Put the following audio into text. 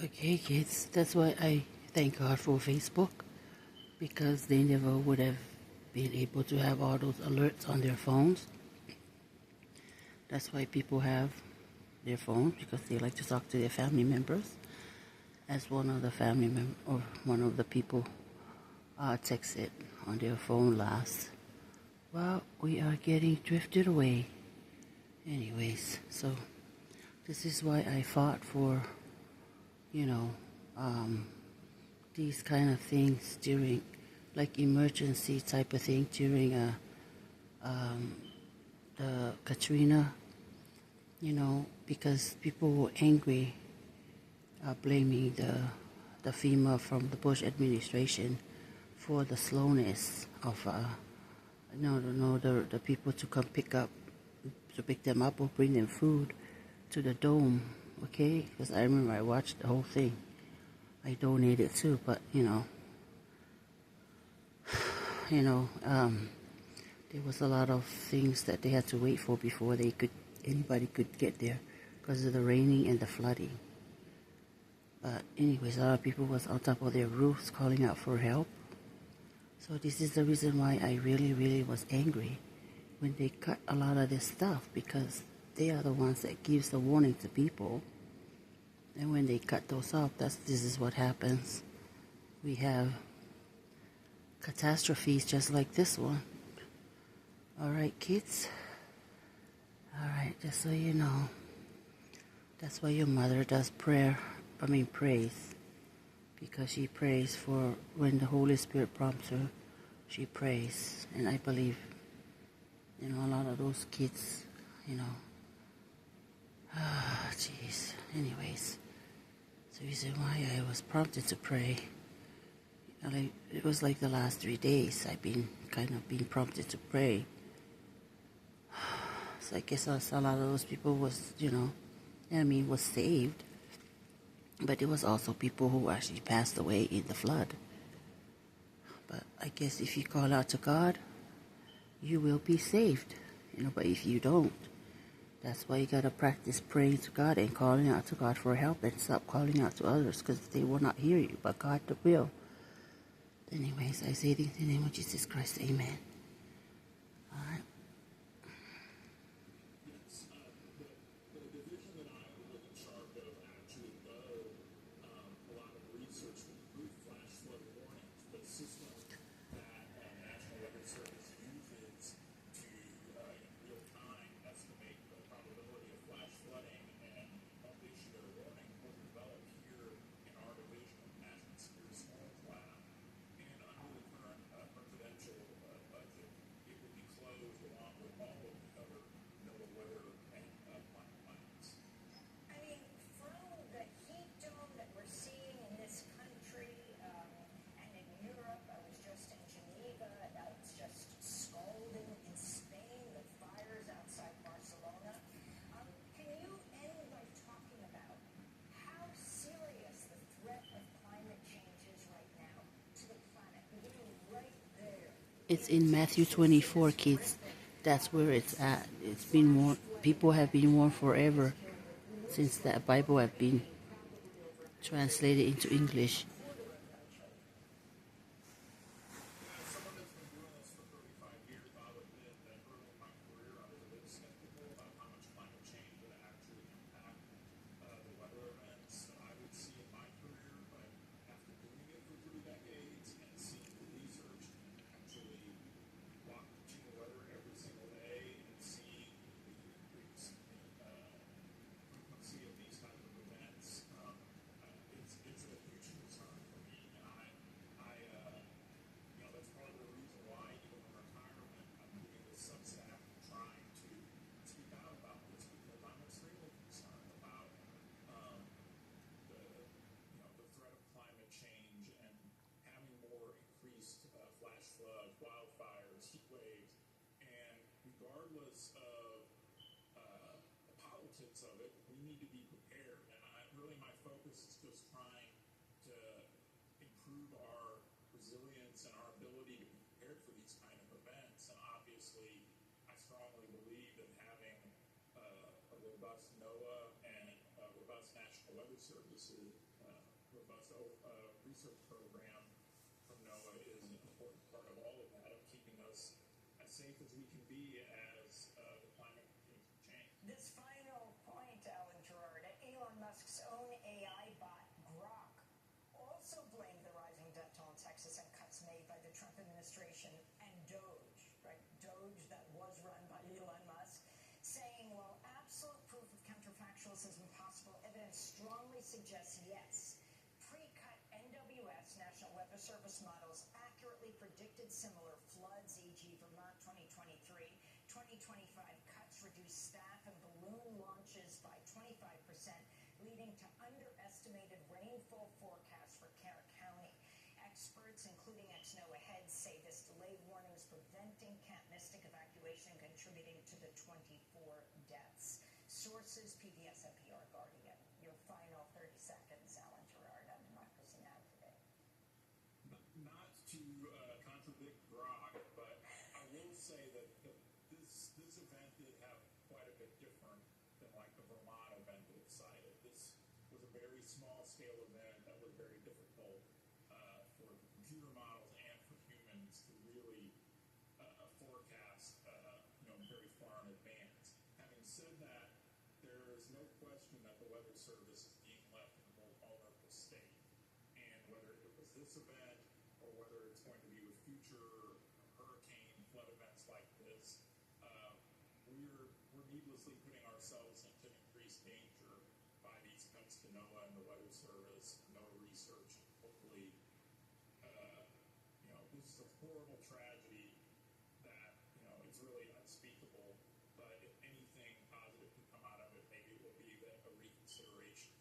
Okay, kids, that's why I thank God for Facebook because they never would have been able to have all those alerts on their phones. That's why people have their phones because they like to talk to their family members. As one of the family or one of the people texted on their phone last. Well, we are getting drifted away. Anyways, so this is why I fought for, you know, these kind of things during, like emergency type of thing during the Katrina, because people were angry, blaming the FEMA from the Bush administration for the slowness of, the people to come pick them up or bring them food to the dome, okay? Because I remember I watched the whole thing. I donated too, but there was a lot of things that they had to wait for before anybody could get there because of the raining and the flooding. But anyways, a lot of people was on top of their roofs calling out for help. So this is the reason why I really, really was angry when they cut a lot of this stuff, because they are the ones that gives the warning to people. And when they cut those off, this is what happens. We have catastrophes just like this one. All right, kids. All right, just so you know, that's why your mother does praise, because she prays for when the Holy Spirit prompts her, she prays. And I believe, a lot of those kids, jeez. Anyways, the reason why I was prompted to pray, it was like the last 3 days I've been kind of being prompted to pray. So I guess a lot of those people was, was saved. But there was also people who actually passed away in the flood. But I guess if you call out to God, you will be saved. But if you don't, that's why you got to practice praying to God and calling out to God for help, and stop calling out to others because they will not hear you, but God will. Anyways, I say this in the name of Jesus Christ. Amen. All right. It's in Matthew 24, kids. That's where it's at. It's been warned. People have been warned forever since that Bible have been translated into English. robust research program from NOAA is an important part of all of that, of keeping us as safe as we can be as the climate continues to change. This final point, Alan Gerard, Elon Musk's own AI bot, Grok, also blamed the rising death toll in Texas and cuts made by the Trump administration and Doge, right? Doge that was run by Elon Musk, saying, well, absolute proof of counterfactuals is impossible. Evidence strongly suggests yes. Pre-cut NWS, National Weather Service models, accurately predicted similar floods, e.g. Vermont 2023. 2025 cuts reduced staff and balloon launches by 25%, leading to underestimated rainfall forecasts for Kern County. Experts, including ex-NOAA heads, say this delayed warning is preventing Camp Mystic evacuation, contributing to the 24 deaths. Sources, PBS, NPR, Guardian. Your final 30 seconds, Alan Gerard, on Democracy Now! Today. Not to contradict Grok, but I will say that this event did have quite a bit different than like the Vermont event that it cited. This was a very small scale event that was very difficult for the computer models and for humans to really forecast very far in advance. Having said that, there is no question that the Weather Service is being left in a more vulnerable state. And whether it was this event or whether it's going to be with future hurricane flood events like this, we're needlessly putting ourselves into increased danger by these cuts to NOAA and the Weather Service, NOAA research. Hopefully, this is a horrible tragedy that, it's really unspeakable. But if anything positive can come out of it, maybe it will be a reconsideration